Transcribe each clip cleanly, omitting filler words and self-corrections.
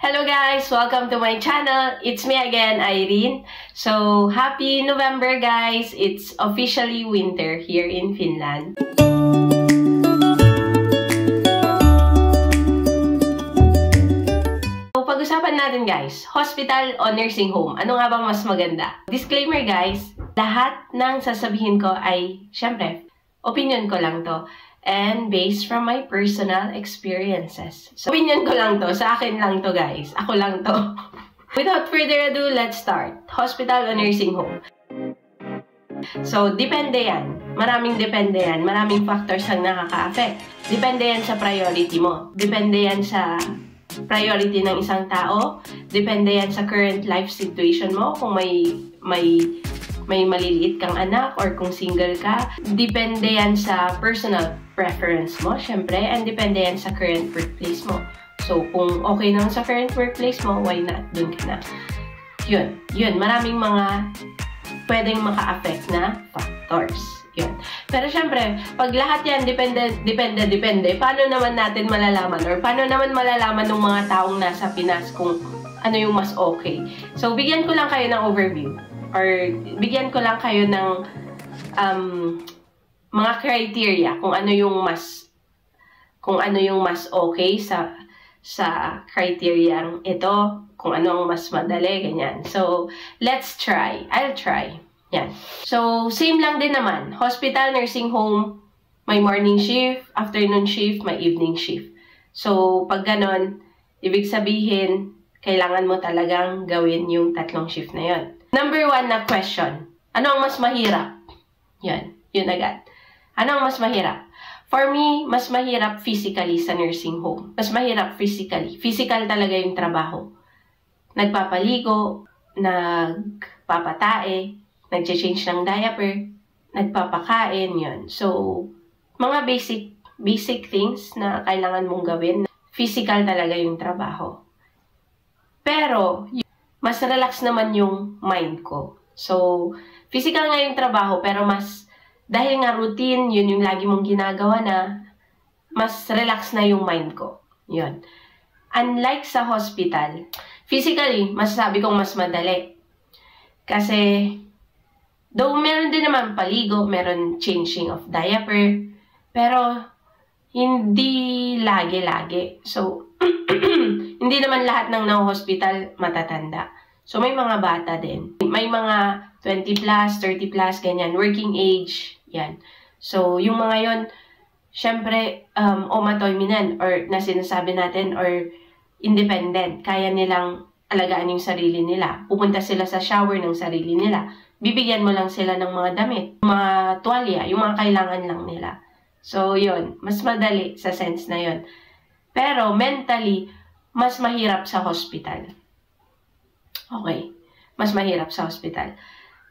Hello guys! Welcome to my channel. It's me again, Irene. So, happy November guys! It's officially winter here in Finland. So, pag-usapan natin guys, hospital o nursing home. Ano nga bang mas maganda? Disclaimer guys, lahat ng sasabihin ko ay, syempre, opinion ko lang to. And based from my personal experiences. So, opinion ko lang to. Sa akin lang to, guys. Ako lang to. Without further ado, let's start. Hospital o nursing home? So, depende yan. Maraming depende yan. Maraming factors ang nakaka-affect. Depende yan sa priority mo. Depende yan sa priority ng isang tao. Depende yan sa current life situation mo. Kung may maliliit kang anak or kung single ka. Depende yan sa personal preference mo, syempre. And depende yan sa current workplace mo. So, kung okay naman sa current workplace mo, why not? Dun ka na. Yun. Maraming mga pwedeng maka-affect na factors. Yun. Pero syempre, pag lahat yan, depende. Paano naman natin malalaman? Or paano naman malalaman ng mga taong nasa Pinas kung ano yung mas okay? So, bigyan ko lang kayo ng overview. Or bigyan ko lang kayo ng mga criteria kung ano yung mas okay sa criteria ito, kung ano ang mas madali, ganyan. So, let's try. I'll try. Yan. So, same lang din naman. Hospital, nursing home, may morning shift, afternoon shift, may evening shift. So, pag ganon, ibig sabihin, kailangan mo talagang gawin yung tatlong shift na yon. Number 1 na question. Ano ang mas mahirap? Yun agad. Ano ang mas mahirap? For me, mas mahirap physically sa nursing home. Mas mahirap physically. Physical talaga yung trabaho. Nagpapaligo, nagpapatae, nagche-change ng diaper, nagpapakain, yun. So, mga basic things na kailangan mong gawin. Physical talaga yung trabaho. Pero, mas relax naman yung mind ko. So, physical nga yung trabaho, pero dahil nga routine, yun yung lagi mong ginagawa na, mas relax na yung mind ko. Yun. Unlike sa hospital, physically, masasabi kong mas madali. Kasi, though meron din naman paligo, meron changing of diaper, pero, hindi lagi-lagi. So, hindi naman lahat ng na-hospital matatanda. So, may mga bata din. May mga 20 plus, 30 plus, ganyan. Working age, yan. So, yung mga yon, syempre, omatoiminan or na sinasabi natin or independent. Kaya nilang alagaan yung sarili nila. Pupunta sila sa shower ng sarili nila. Bibigyan mo lang sila ng mga damit, mga tuwalya, yung mga kailangan lang nila. So, yun. Mas madali sa sense na yon. Pero, mentally, mas mahirap sa hospital. Okay. Mas mahirap sa hospital.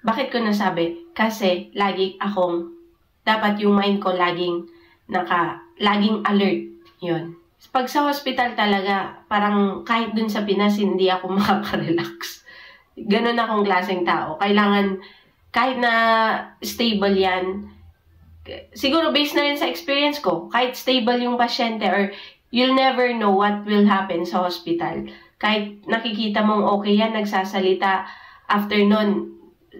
Bakit ko nasabi? Kasi, dapat yung mind ko laging alert. Yun. Pag sa hospital talaga, parang kahit dun sa Pinas, hindi ako makaka-relax. Ganun akong klaseng tao. Kailangan, kahit na stable yan, siguro based na rin sa experience ko, kahit stable yung pasyente or you'll never know what will happen sa hospital. Kahit nakikita mong okay yan, nagsasalita, after nun,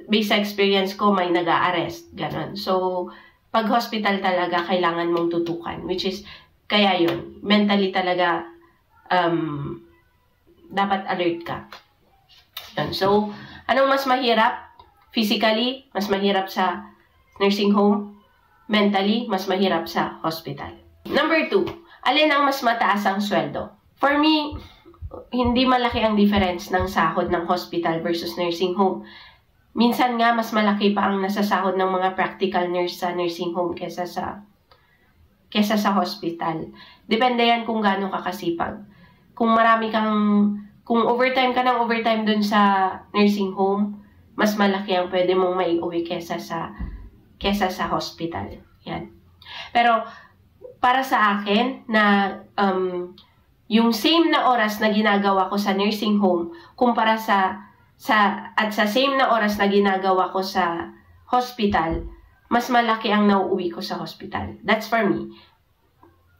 based sa experience ko, may nag-a-arrest. Ganon. So, pag hospital talaga, kailangan mong tutukan. Which is, kaya yun. Mentally talaga, dapat alert ka. Yun. So, anong mas mahirap? Physically, mas mahirap sa nursing home. Mentally, mas mahirap sa hospital. Number 2. Alin ang mas mataas ang sweldo? For me, hindi malaki ang difference ng sahod ng hospital versus nursing home. Minsan nga, mas malaki pa ang nasasahod ng mga practical nurse sa nursing home kesa sa hospital. Depende yan kung gaano ka kasipag. Kung overtime ka ng overtime dun sa nursing home, mas malaki ang pwede mong maiuwi kesa sa hospital. Yan. Pero, para sa akin, na yung same na oras na ginagawa ko sa nursing home, kumpara sa same na oras na ginagawa ko sa hospital, mas malaki ang nauuwi ko sa hospital. That's for me.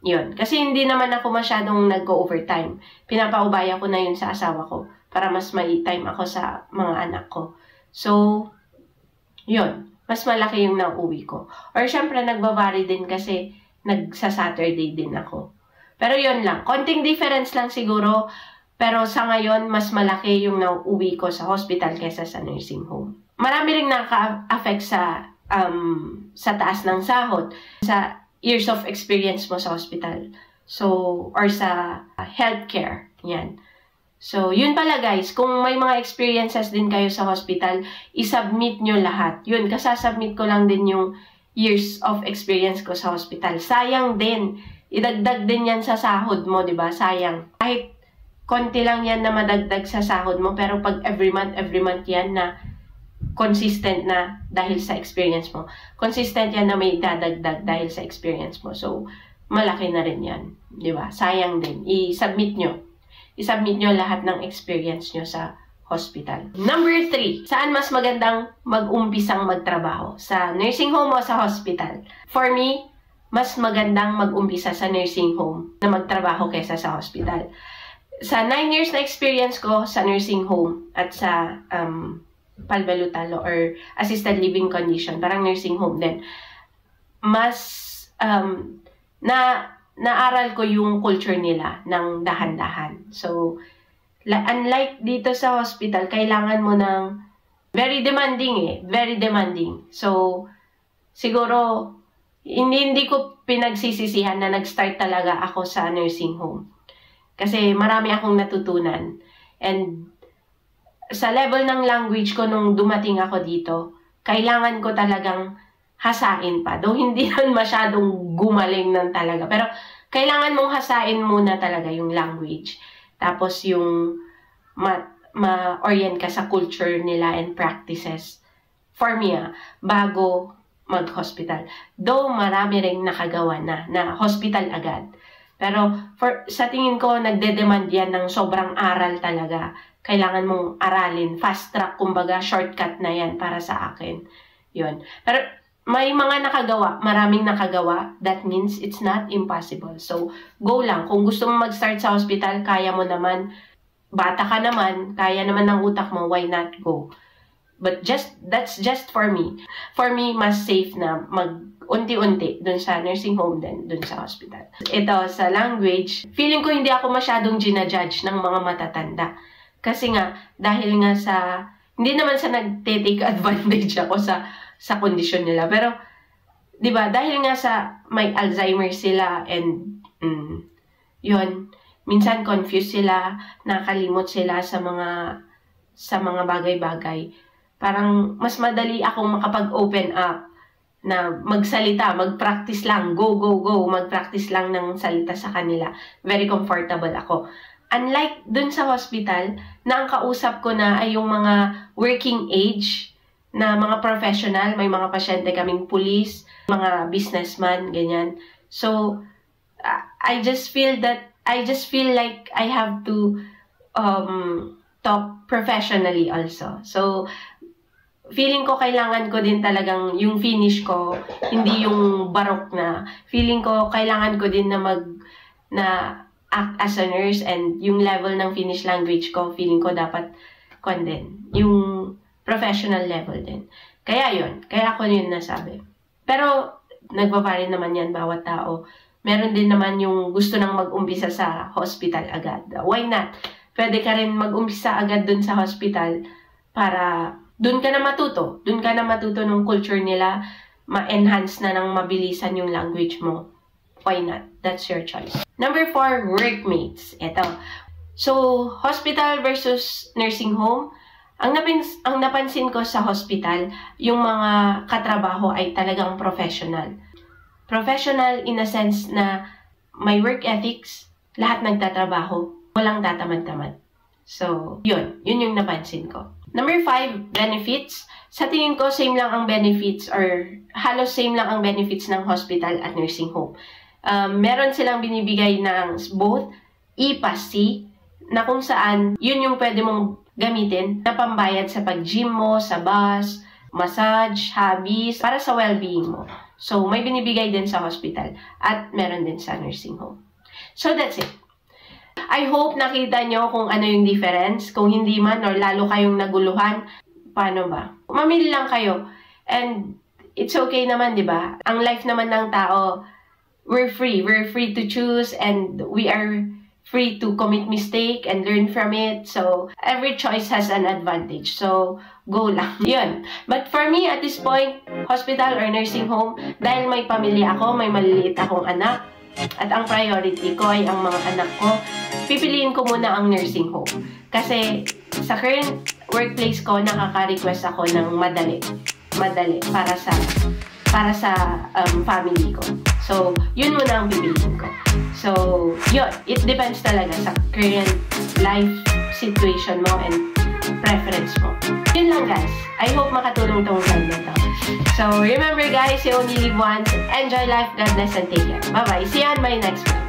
Yun. Kasi hindi naman ako masyadong nag-overtime. Pinapaubaya ko na yun sa asawa ko para mas may time ako sa mga anak ko. So, yun. Mas malaki yung nauwi ko. Or syempre, nagbabari din kasi nagsa-Saturday din ako. Pero yun lang. Konting difference lang siguro. Pero sa ngayon, mas malaki yung nauwi ko sa hospital kesa sa nursing home. Marami ring naka-affect sa taas ng sahod. Sa years of experience mo sa hospital. So, or sa healthcare. Yan. So, yun pala guys, kung may mga experiences din kayo sa hospital, isubmit nyo lahat. Yun, kasasubmit ko lang din yung years of experience ko sa hospital. Sayang din, idagdag din yan sa sahod mo, di ba? Sayang. Kahit konti lang yan na madagdag sa sahod mo, pero pag every month yan na consistent na dahil sa experience mo. Consistent yan na may dadagdag dahil sa experience mo. So, malaki na rin yan. Di ba? Sayang din. I-submit nyo lahat ng experience nyo sa hospital. Number 3, saan mas magandang mag-umpisang magtrabaho? Sa nursing home o sa hospital? For me, mas magandang mag-umpisa sa nursing home na magtrabaho kaysa sa hospital. Sa 9 years na experience ko sa nursing home at sa palbalutalo or assisted living condition, parang nursing home din, mas naaral ko yung culture nila ng dahan-dahan. So, unlike dito sa hospital, kailangan mo ng very demanding very demanding. So, siguro, hindi ko pinagsisisihan na nag-start talaga ako sa nursing home. Kasi marami akong natutunan. And sa level ng language ko nung dumating ako dito, kailangan ko talagang hasain pa. Though hindi naman masyadong gumaling nan talaga. Pero kailangan mong hasain muna talaga yung language. Tapos yung ma-orient ka sa culture nila and practices. For me, bago mag-hospital. Though marami ring nakagawa na hospital agad. Pero sa tingin ko, nagde-demand yan ng sobrang aral talaga. Kailangan mong aralin. Fast track, kumbaga, shortcut na yan para sa akin. Yun. Pero may mga nakagawa, maraming nakagawa. That means it's not impossible. So, go lang. Kung gusto mo mag-start sa hospital, kaya mo naman. Bata ka naman, kaya naman ng utak mo, why not go? But that's just for me. For me, mas safe na unti-unti dun sa nursing home din, dun sa hospital. Ito, sa language, feeling ko hindi ako masyadong ginajudge ng mga matatanda. Kasi nga, dahil nga sa, hindi naman sa nagte-take advantage ako sa kondisyon nila. Pero, di ba, dahil nga sa may Alzheimer sila and, yun, minsan confused sila, nakalimot sila sa mga bagay-bagay. Parang, mas madali akong makapag-open up na magsalita, mag-practice lang, go, mag-practice lang ng salita sa kanila. Very comfortable ako. Unlike dun sa hospital, na ang kausap ko na ay yung mga working age, na mga professional, may mga pasyente kaming police, mga businessman, ganyan. So, I just feel like I have to talk professionally also. So, feeling ko kailangan ko din talagang yung finish ko, hindi yung barok na. Feeling ko kailangan ko din na act as a nurse and yung level ng Finnish language ko, feeling ko dapat yung professional level din. Kaya yun, kaya ako yun nasabi. Pero nagbabari naman yan bawat tao. Meron din naman yung gusto nang mag-umpisa sa hospital agad. Why not? Pwede ka rin mag-umpisa agad dun sa hospital para dun ka na matuto. Dun ka na matuto ng culture nila, ma-enhance na ng mabilisan yung language mo. Why not? That's your choice. Number 4, workmates. Ito. So, hospital versus nursing home. Ang napansin ko sa hospital, yung mga katrabaho ay talagang professional. Professional in a sense na may work ethics, lahat nagtatrabaho, walang tatamad-tamad. So, yun yung napansin ko. Number 5, benefits. Sa tingin ko, same lang ang benefits or halos same lang ang benefits ng hospital at nursing home. Meron silang binibigay ng both e-PASI na kung saan yun yung pwede mong gamitin na pambayad sa pag-gym mo, sa bus, massage, hobbies, para sa well-being mo. So, may binibigay din sa hospital at meron din sa nursing home. So, that's it. I hope nakita nyo kung ano yung difference. Kung hindi man or lalo kayong naguluhan, paano ba? Mamili lang kayo. And it's okay naman, di ba? Ang life naman ng tao, we're free. We're free to choose and we are free to commit mistake and learn from it. So, every choice has an advantage. So, go lang. Yun. But for me, at this point, hospital or nursing home, dahil may pamilya ako, may maliliit akong anak, at ang priority ko ay ang mga anak ko, pipiliin ko muna ang nursing home. Kasi sa current workplace ko, nakaka-request ako ng madali para sa family ko. So, yun muna ang pipiliin ko. So, yun. It depends talaga sa current life situation mo and preference mo. Yun lang, guys. I hope makatulong tong vlog na to. So, remember guys, you only live once. Enjoy life, God bless, and take care. Bye-bye. See you on my next vlog.